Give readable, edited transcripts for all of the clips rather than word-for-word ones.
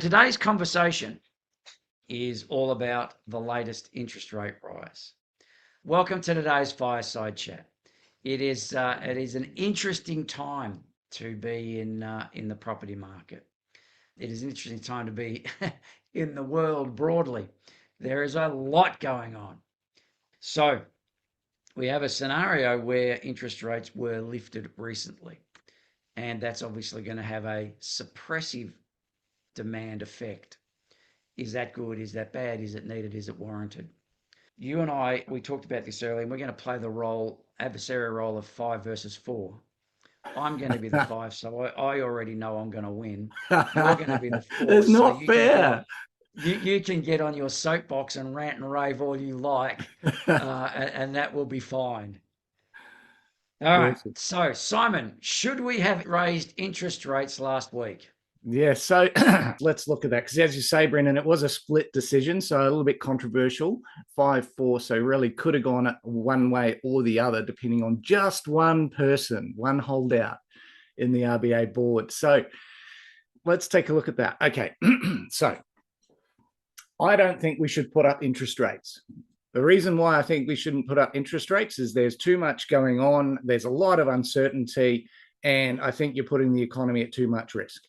Today's conversation is all about the latest interest rate rise. Welcome to today's fireside chat. It is an interesting time to be in the property market. It is an interesting time to be in the world broadly. There is a lot going on. So we have a scenario where interest rates were lifted recently, and that's obviously going to have a suppressive demand effect. Is that good? Is that bad? Is it needed? Is it warranted? You and I, we talked about this earlier, and we're going to play the adversarial role of 5 versus 4. I'm going to be the 5, so I already know I'm going to win. You're going to be the 4, It's so not fair. you can get on your soapbox and rant and rave all you like, and that will be fine. All right. Awesome. So, Simon, should we have raised interest rates last week? Yeah, so let's look at that. Because as you say, Brendan, it was a split decision, so a little bit controversial. 5-4, so really could have gone one way or the other, depending on just one person, one holdout in the RBA board. So let's take a look at that. Okay, so I don't think we should put up interest rates. The reason why I think we shouldn't put up interest rates is there's too much going on. There's a lot of uncertainty, and I think you're putting the economy at too much risk.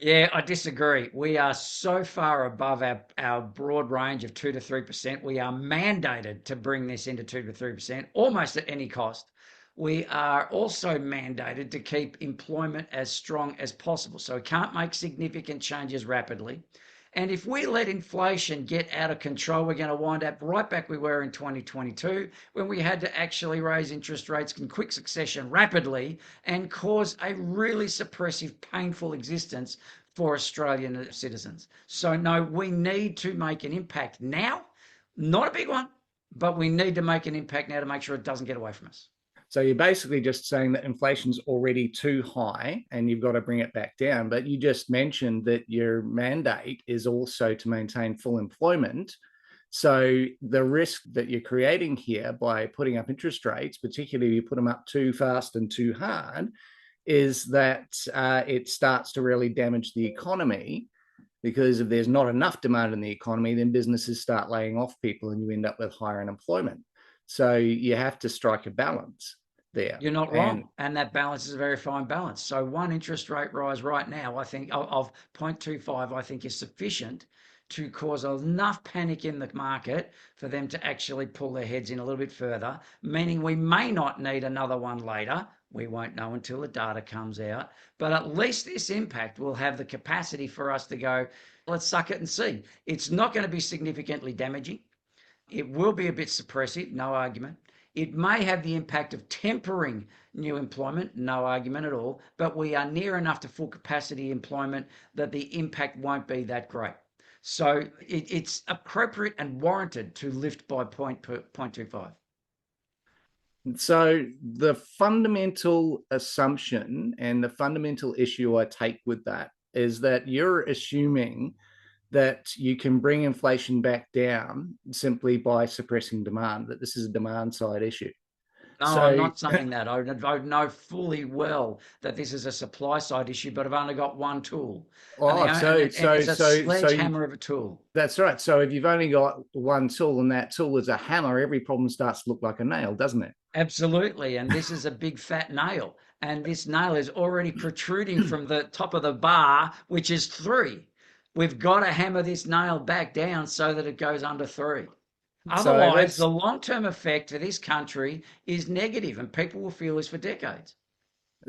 Yeah, I disagree. We are so far above our broad range of 2 to 3%. We are mandated to bring this into 2 to 3%, almost at any cost. We are also mandated to keep employment as strong as possible. So we can't make significant changes rapidly. And if we let inflation get out of control, we're going to wind up right back we were in 2022 when we had to actually raise interest rates in quick succession rapidly and cause a really suppressive, painful existence for Australian citizens. So, no, we need to make an impact now. Not a big one, but we need to make an impact now to make sure it doesn't get away from us. So you're basically just saying that inflation's already too high and you've got to bring it back down. But you just mentioned that your mandate is also to maintain full employment. So the risk that you're creating here by putting up interest rates, particularly if you put them up too fast and too hard, is that it starts to really damage the economy. Because if there's not enough demand in the economy, then businesses start laying off people and you end up with higher unemployment. So you have to strike a balance there. You're not And wrong. And that balance is a very fine balance. So one interest rate rise right now, I think of 0.25, I think is sufficient to cause enough panic in the market for them to actually pull their heads in a little bit further, meaning we may not need another one later. We won't know until the data comes out. But at least this impact will have the capacity for us to go, let's suck it and see. It's not going to be significantly damaging. It will be a bit suppressive, no argument. It may have the impact of tempering new employment, no argument at all, but we are near enough to full capacity employment that the impact won't be that great. So it's appropriate and warranted to lift by 0.25. so the fundamental assumption and the fundamental issue I take with that is that you're assuming that you can bring inflation back down simply by suppressing demand, that this is a demand side issue. No, I'm So, not saying that. I know fully well that this is a supply side issue, but I've only got one tool, and, oh, so, and so, it's a so, so you, sledgehammer of a tool. that's right. So if you've only got one tool and that tool is a hammer, every problem starts to look like a nail, doesn't it? Absolutely. And this is a big fat nail. And this nail is already protruding from the top of the bar, which is 3. We've got to hammer this nail back down so that it goes under 3. So Otherwise, let's the long term effect for this country is negative and people will feel this for decades.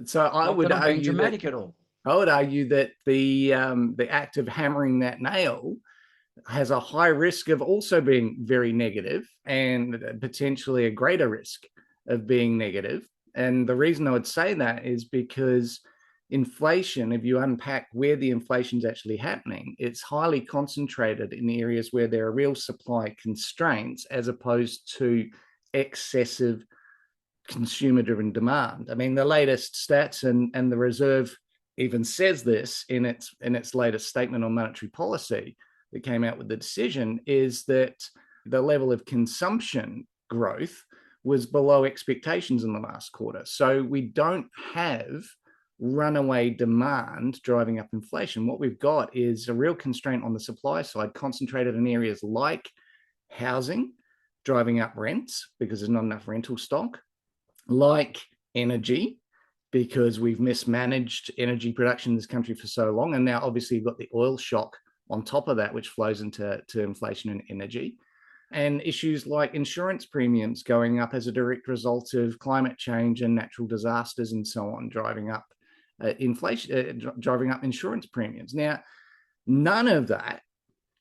so Not that I'm being dramatic at all. I would argue that the act of hammering that nail has a high risk of also being very negative and potentially a greater risk of being negative. And the reason I would say that is because inflation, if you unpack where the inflation is actually happening, it's highly concentrated in areas where there are real supply constraints as opposed to excessive consumer driven demand. I mean, the latest stats and the Reserve even says this in its latest statement on monetary policy that came out with the decision, is that the level of consumption growth was below expectations in the last quarter. So we don't have runaway demand driving up inflation. What we've got is a real constraint on the supply side, concentrated in areas like housing, driving up rents because there's not enough rental stock, like energy, because we've mismanaged energy production in this country for so long. And now obviously you've got the oil shock on top of that, which flows into inflation and energy. And issues like insurance premiums going up as a direct result of climate change and natural disasters and so on, driving up inflation, driving up insurance premiums. Now, none of that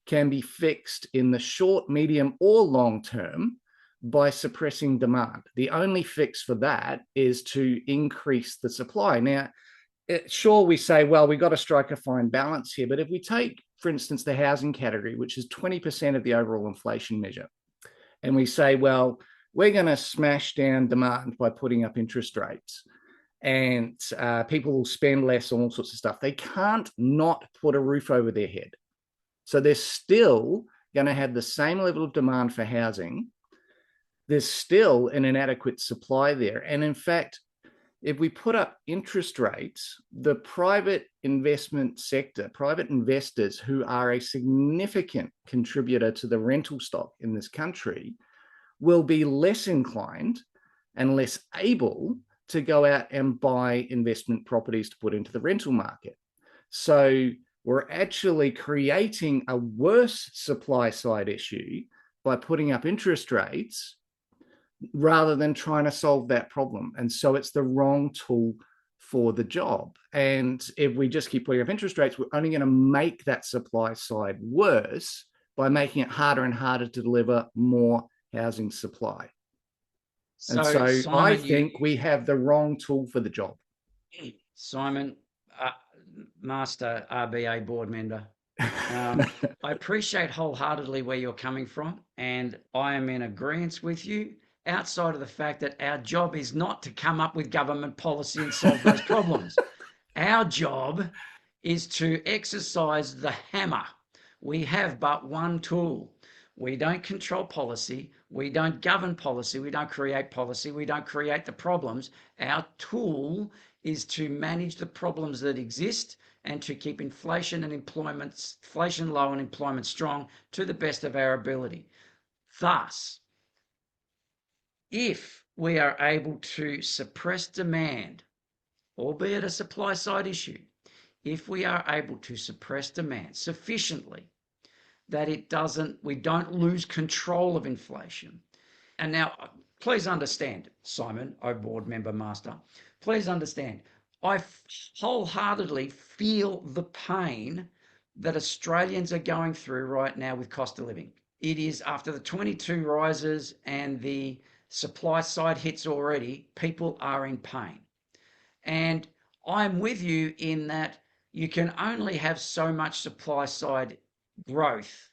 can be fixed in the short, medium, or long term by suppressing demand. The only fix for that is to increase the supply. Now, sure, we say, well, we've got to strike a fine balance here. But if we take, for instance, the housing category, which is 20% of the overall inflation measure, and we say, well, we're going to smash down demand by putting up interest rates, and people will spend less on all sorts of stuff, they can't not put a roof over their head. So they're still going to have the same level of demand for housing. There's still an inadequate supply there. And in fact, if we put up interest rates, the private investment sector, private investors who are a significant contributor to the rental stock in this country, will be less inclined and less able to go out and buy investment properties to put into the rental market. So we're actually creating a worse supply side issue by putting up interest rates rather than trying to solve that problem. And so it's the wrong tool for the job. And if we just keep putting up interest rates, we're only going to make that supply side worse by making it harder and harder to deliver more housing supply. So, Simon, I think we have the wrong tool for the job. Simon, Master RBA board member, I appreciate wholeheartedly where you're coming from, and I am in agreement with you, outside of the fact that our job is not to come up with government policy and solve those problems. Our job is to exercise the hammer. We have but one tool. We don't control policy. We don't govern policy. We don't create policy. We don't create the problems. Our tool is to manage the problems that exist and to keep inflation low and employment strong to the best of our ability. Thus, if we are able to suppress demand, albeit a supply side issue, if we are able to suppress demand sufficiently that we don't lose control of inflation. And now, please understand, Simon, board member master, please understand, I wholeheartedly feel the pain that Australians are going through right now with cost of living. It is after the 22 rises and the supply side hits already, people are in pain. And I'm with you in that you can only have so much supply side growth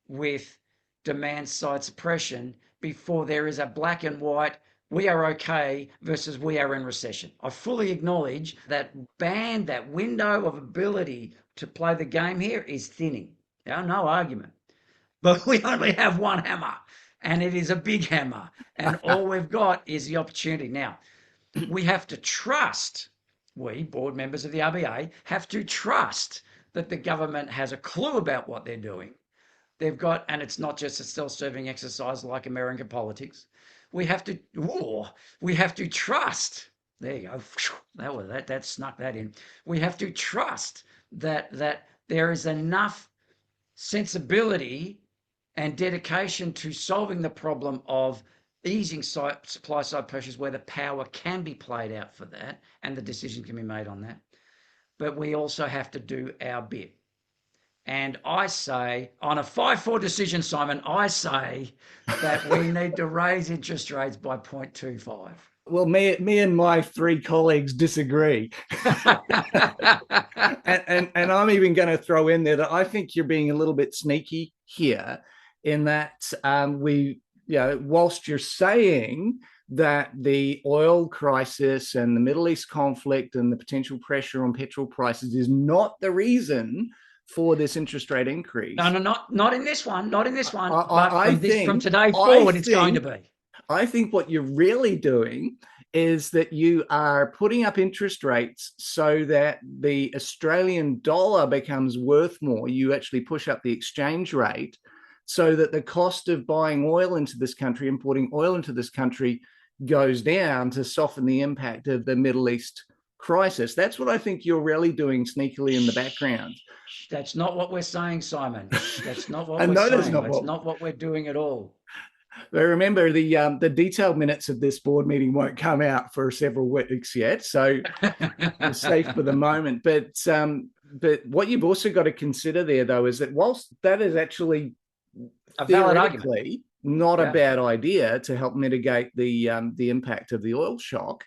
with demand side suppression before there is a black and white, we are okay versus we are in recession. I fully acknowledge that that window of ability to play the game here is thinning. No argument. But we only have one hammer, and it is a big hammer. And all we've got is the opportunity. Now, we have to trust, we, board members of the RBA, have to trust that the government has a clue about what they're doing. They've got, and it's not just a self-serving exercise like American politics. We have to trust. There you go. That snuck that in. We have to trust that there is enough sensibility and dedication to solving the problem of easing supply side pressures where the power can be played out for that and the decision can be made on that. But we also have to do our bit. And I say, on a 5-4 decision, Simon, I say that we need to raise interest rates by 0.25. Well, me and my three colleagues disagree. and I'm even going to throw in there that I think you're being a little bit sneaky here in that whilst you're saying that the oil crisis and the Middle East conflict and the potential pressure on petrol prices is not the reason for this interest rate increase. No, not in this one. Not in this one. From today forward, it's going to be. I think what you're really doing is that you are putting up interest rates so that the Australian dollar becomes worth more. You actually push up the exchange rate so that the cost of buying oil into this country, importing oil into this country, goes down to soften the impact of the Middle East crisis. That's what I think you're really doing sneakily in the background. That's not what we're saying, Simon. That's not what I we're know that's saying. not That's what. not what we're doing at all. But remember, the detailed minutes of this board meeting won't come out for several weeks yet, so we're safe for the moment. But what you've also got to consider there, though, is that whilst that is actually A valid argument. theoretically not a Yeah. bad idea to help mitigate the impact of the oil shock,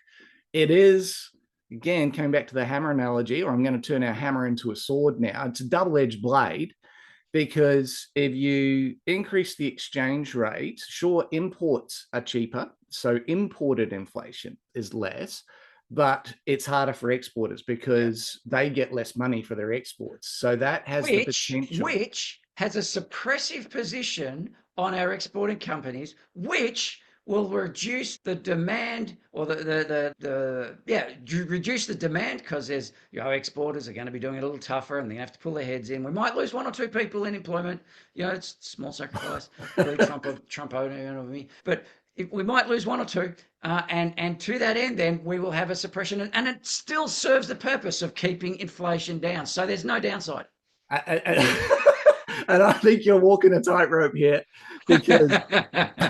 it is, again, coming back to the hammer analogy, or I'm going to turn our hammer into a sword now. It's a double-edged blade, because if you increase the exchange rate, sure, imports are cheaper, so imported inflation is less, but it's harder for exporters because they get less money for their exports. So that has the potential. Which has a suppressive position on our exporting companies, which will reduce the demand, or reduce the demand, because there's, exporters are going to be doing it a little tougher and they have to pull their heads in. We might lose one or two people in employment. It's small sacrifice. Really Trump owner me, but we might lose one or two, and to that end, then we will have a suppression, and it still serves the purpose of keeping inflation down. So there's no downside. And I think you're walking a tightrope here, because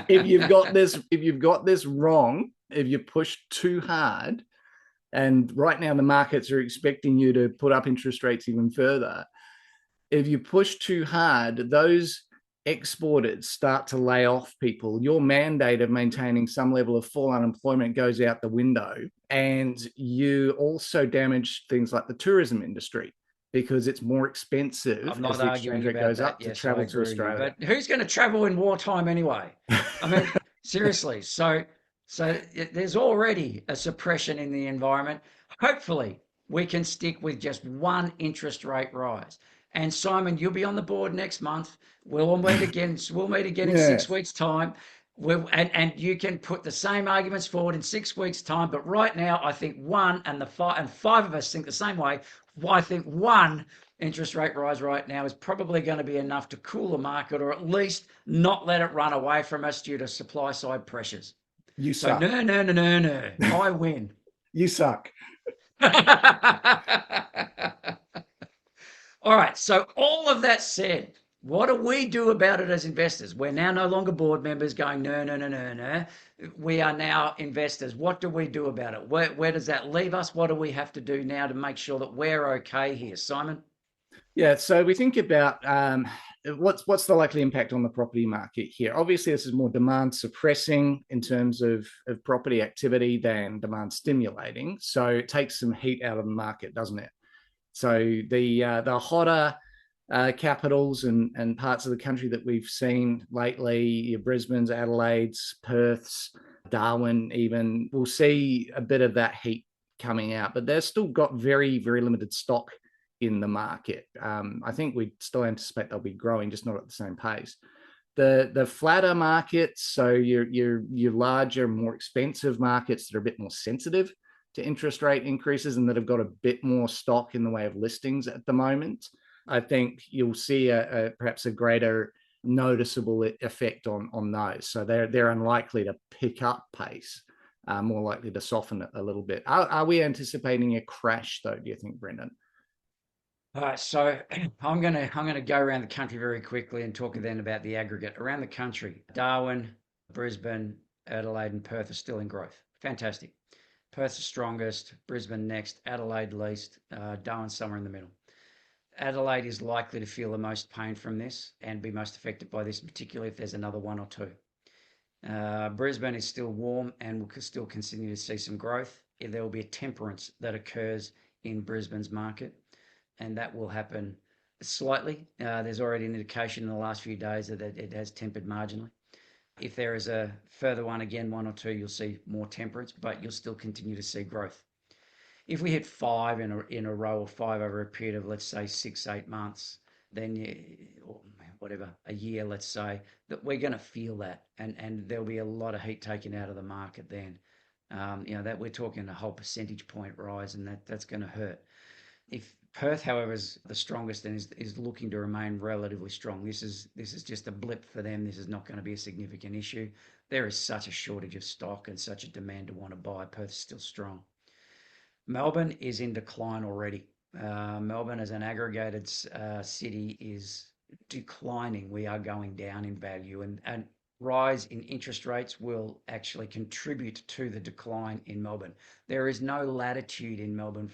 if you've got this wrong, if you push too hard, and right now the markets are expecting you to put up interest rates even further, if you push too hard, those exporters start to lay off people. Your mandate of maintaining some level of full unemployment goes out the window, and you also damage things like the tourism industry, because it's more expensive I'm as not the exchange arguing rate about goes that. up to Yes, I travel to agree with you. Australia. But who's going to travel in wartime anyway? I mean, seriously. So there's already a suppression in the environment. Hopefully, we can stick with just one interest rate rise. And Simon, you'll be on the board next month. We'll meet again. We'll meet again in Yeah. 6 weeks' time. And you can put the same arguments forward in 6 weeks' time. But right now, I think one, and five of us think the same way. I think one interest rate rise right now is probably going to be enough to cool the market, or at least not let it run away from us due to supply side pressures. You So suck. no. I win. You suck. All right. So all of that said, what do we do about it as investors? We're now no longer board members going, no. We are now investors. What do we do about it? Where does that leave us? What do we have to do now to make sure that we're okay here, Simon? Yeah, so we think about what's the likely impact on the property market here. Obviously, this is more demand suppressing in terms of property activity than demand stimulating. So it takes some heat out of the market, doesn't it? So the hotter capitals and parts of the country that we've seen lately, your Brisbane's, Adelaide's, Perth's, Darwin, even, we'll see a bit of that heat coming out, but they've still got very, very limited stock in the market. I think we still anticipate they'll be growing, just not at the same pace. The flatter markets, so your larger, more expensive markets that are a bit more sensitive to interest rate increases and that have got a bit more stock in the way of listings at the moment, I think you'll see perhaps a greater noticeable effect on those. So they're unlikely to pick up pace, more likely to soften it a little bit. Are we anticipating a crash though, do you think, Brendan? All right, so I'm gonna go around the country very quickly and talk then about the aggregate around the country. Darwin, Brisbane, Adelaide, and Perth are still in growth. Fantastic. Perth's the strongest, Brisbane next, Adelaide least, Darwin somewhere in the middle. Adelaide is likely to feel the most pain from this and be most affected by this, particularly if there's another one or two. Brisbane is still warm and will still continue to see some growth. There will be a temperance that occurs in Brisbane's market, and that will happen slightly. There's already an indication in the last few days that it has tempered marginally. If there is a further one again, one or two, you'll see more temperance, but you'll still continue to see growth. If we hit five in a row, or five over a period of, let's say, 6-8 months, then or whatever, a year, let's say, that we're going to feel that, and there'll be a lot of heat taken out of the market then. That we're talking a whole percentage point rise, and that's going to hurt. If Perth, however, is the strongest and is looking to remain relatively strong, this is just a blip for them. This is not going to be a significant issue. There is such a shortage of stock and such a demand to want to buy. Perth is still strong. Melbourne is in decline already. Melbourne, as an aggregated city, is declining. We are going down in value, and rise in interest rates will actually contribute to the decline in Melbourne. There is no latitude in Melbourne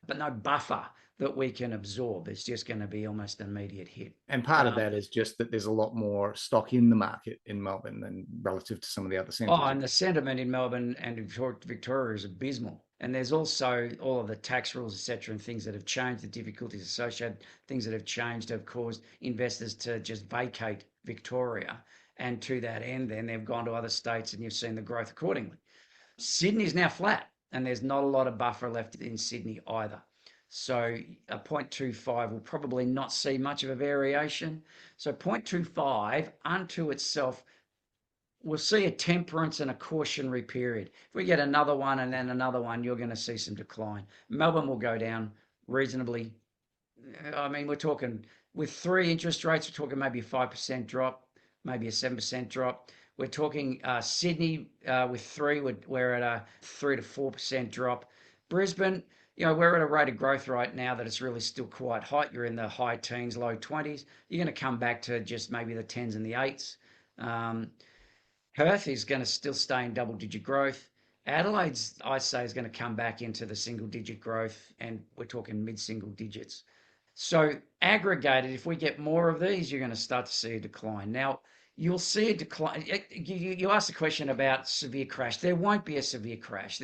but no buffer that we can absorb. It's just going to be almost an immediate hit. And part of that is just that there's a lot more stock in the market in Melbourne than relative to some of the other centres. And the sentiment in Melbourne and Victoria is abysmal. And there's also all of the tax rules, etc., and things that have changed, the difficulties associated, things that have changed have caused investors to just vacate Victoria. And to that end, then they've gone to other states, and you've seen the growth accordingly. Sydney is now flat, and there's not a lot of buffer left in Sydney either. So a 0.25 will probably not see much of a variation. So 0.25 unto itself, we'll see a temperance and a cautionary period. If we get another one and then another one, you're going to see some decline. Melbourne will go down reasonably. I mean, we're talking with 3 interest rates, we're talking maybe a 5% drop, maybe a 7% drop. We're talking Sydney with 3, we're at a 3 to 4% drop. Brisbane, we're at a rate of growth right now that it's really still quite hot. You're in the high teens, low 20s. You're going to come back to just maybe the 10s and the 8s. Perth is going to still stay in double-digit growth. Adelaide's, I say, is going to come back into the single-digit growth, and we're talking mid-single digits. So aggregated, if we get more of these, you're going to start to see a decline. Now, you'll see a decline. You asked the question about severe crash. There won't be a severe crash.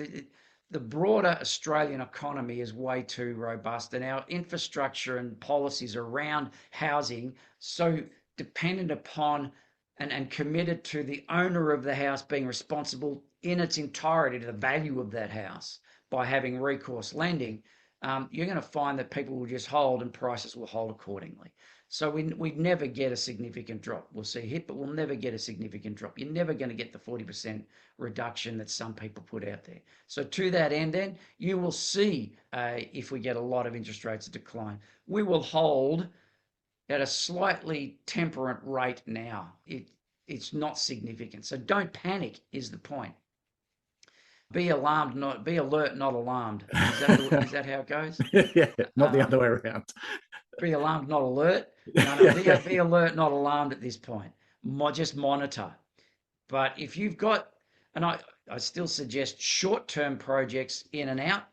The broader Australian economy is way too robust, and our infrastructure and policies around housing so dependent upon and committed to the owner of the house being responsible in its entirety to the value of that house by having recourse lending, you're going to find that people will just hold and prices will hold accordingly. So we never get a significant drop. We'll see a hit, but we'll never get a significant drop. You're never going to get the 40% reduction that some people put out there. So to that end, then, you will see if we get a lot of interest rates decline, we will hold at a slightly temperate rate now. It's not significant. So don't panic is the point. Be alert, not alarmed. Is that how it goes? Yeah, not the other way around. Be alarmed, not alert. No, be alert, not alarmed at this point. Just monitor. But if you've got, and I still suggest short-term projects in and out,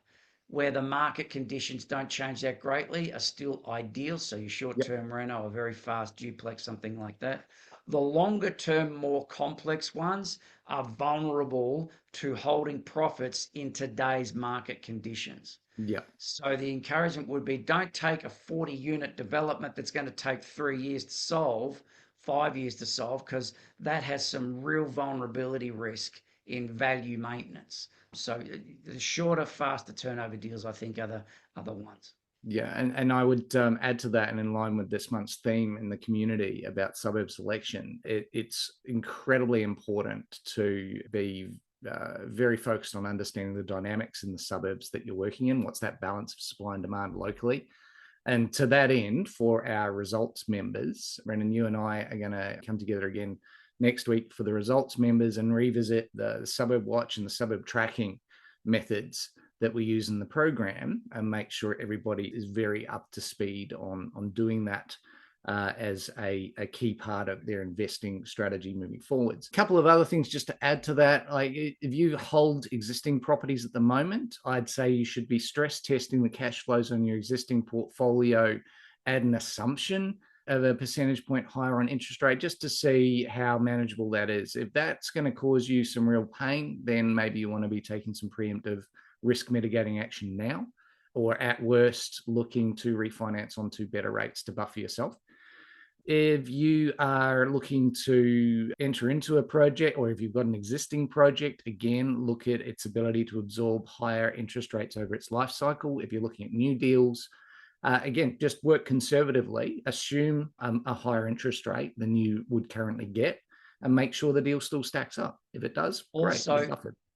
where the market conditions don't change that greatly, are still ideal. So your short-term reno, a very fast duplex, something like that. The longer-term, more complex ones are vulnerable to holding profits in today's market conditions. Yeah. So the encouragement would be, don't take a 40-unit development that's going to take 3 years to solve, 5 years to solve, because that has some real vulnerability risk in value maintenance. So the shorter, faster turnover deals, I think, are the ones. Yeah, and I would add to that, and in line with this month's theme in the community about suburb selection, it's incredibly important to be very focused on understanding the dynamics in the suburbs that you're working in. What's that balance of supply and demand locally? And to that end, for our results members, Brendan, you and I are going to come together again next week for the results members and revisit the suburb watch and the suburb tracking methods that we use in the program, and make sure everybody is very up to speed on doing that as a key part of their investing strategy moving forwards. A couple of other things just to add to that, like if you hold existing properties at the moment, I'd say you should be stress testing the cash flows on your existing portfolio at an assumption of a percentage point higher on interest rate, just to see how manageable that is. If that's going to cause you some real pain, then maybe you want to be taking some preemptive risk mitigating action now, or at worst, looking to refinance onto better rates to buffer yourself. If you are looking to enter into a project, or if you've got an existing project, again, look at its ability to absorb higher interest rates over its life cycle. If you're looking at new deals, again, just work conservatively, assume a higher interest rate than you would currently get, and make sure the deal still stacks up. If it does, great.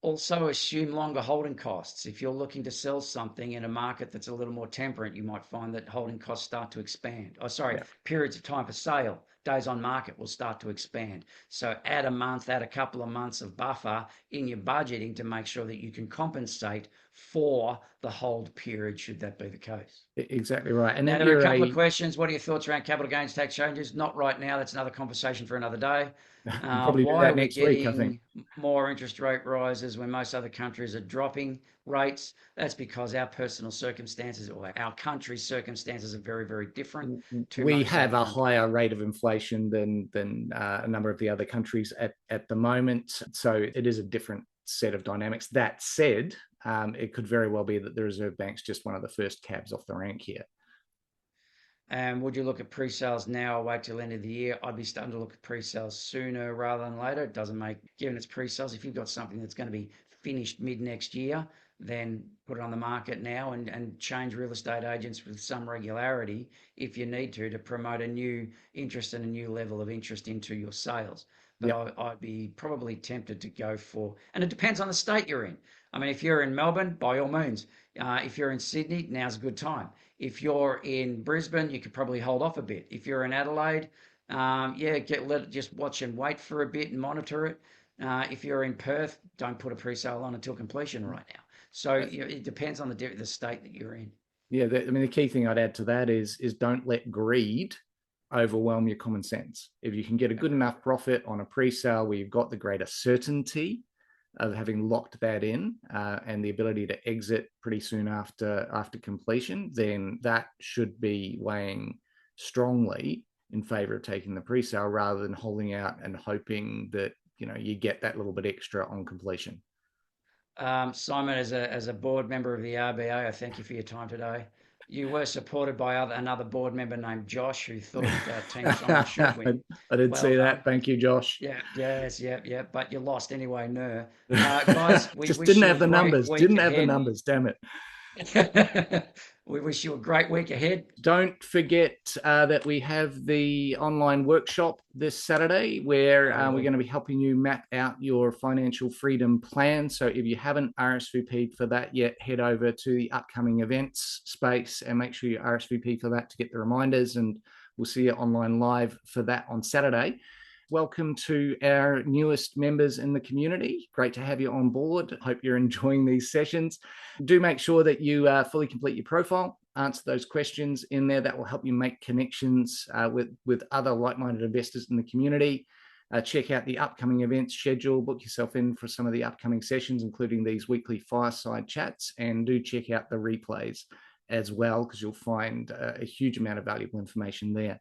Also assume longer holding costs. If you're looking to sell something in a market that's a little more temperate, you might find that holding costs start to expand. Oh, sorry, Yeah. periods of time for sale, days on market will start to expand. So add a couple of months of buffer in your budgeting to make sure that you can compensate for the hold period, should that be the case. Exactly right. And Now, if there are a you're couple of questions. What are your thoughts around capital gains tax changes? Not right now. That's another conversation for another day. we'll probably do Why are that we next week, I think. getting more interest rate rises when most other countries are dropping rates? That's because our personal circumstances or our country's circumstances are very, very different to We most other have a countries. higher rate of inflation than a number of the other countries at the moment. So it is a different set of dynamics. That said, it could very well be that the Reserve Bank's just one of the first cabs off the rank here. And would you look at pre-sales now or wait till the end of the year? I'd be starting to look at pre-sales sooner rather than later. It doesn't make, given it's pre-sales, if you've got something that's going to be finished mid next year, then put it on the market now and change real estate agents with some regularity if you need to promote a new interest and a new level of interest into your sales. But Yep. I'd be probably tempted to go for, and it depends on the state you're in. I mean, if you're in Melbourne, by all means. If you're in Sydney, now's a good time. If you're in Brisbane, you could probably hold off a bit. If you're in Adelaide, let it just watch and wait for a bit and monitor it. If you're in Perth, don't put a pre-sale on until completion right now. So it depends on the state that you're in. Yeah, I mean, the key thing I'd add to that is don't let greed overwhelm your common sense. If you can get a good enough profit on a pre-sale where you've got the greater certainty of having locked that in and the ability to exit pretty soon after completion, then that should be weighing strongly in favor of taking the pre-sale rather than holding out and hoping that you get that little bit extra on completion. Simon, as a board member of the RBA, I thank you for your time today. You were supported by another board member named Josh, who thought Team Simon should win. I did Well see done. that. Thank you, Josh. Yeah, yes, yeah. But you lost anyway, no. Guys, we Just wish didn't you a have the great numbers. week Didn't have the ahead. numbers. Damn it. We wish you a great week ahead. Don't forget that we have the online workshop this Saturday where we're going to be helping you map out your financial freedom plan. So if you haven't RSVP'd for that yet, head over to the upcoming events space and make sure you RSVP for that to get the reminders. And we'll see you online live for that on Saturday. Welcome to our newest members in the community. Great to have you on board. Hope you're enjoying these sessions. Do make sure that you fully complete your profile, answer those questions in there. That will help you make connections with other like-minded investors in the community. Check out the upcoming events schedule, book yourself in for some of the upcoming sessions, including these weekly fireside chats, and do check out the replays as well, because you'll find a huge amount of valuable information there.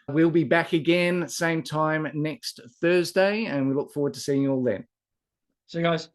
We'll be back again, same time next Thursday, and we look forward to seeing you all then. See you guys.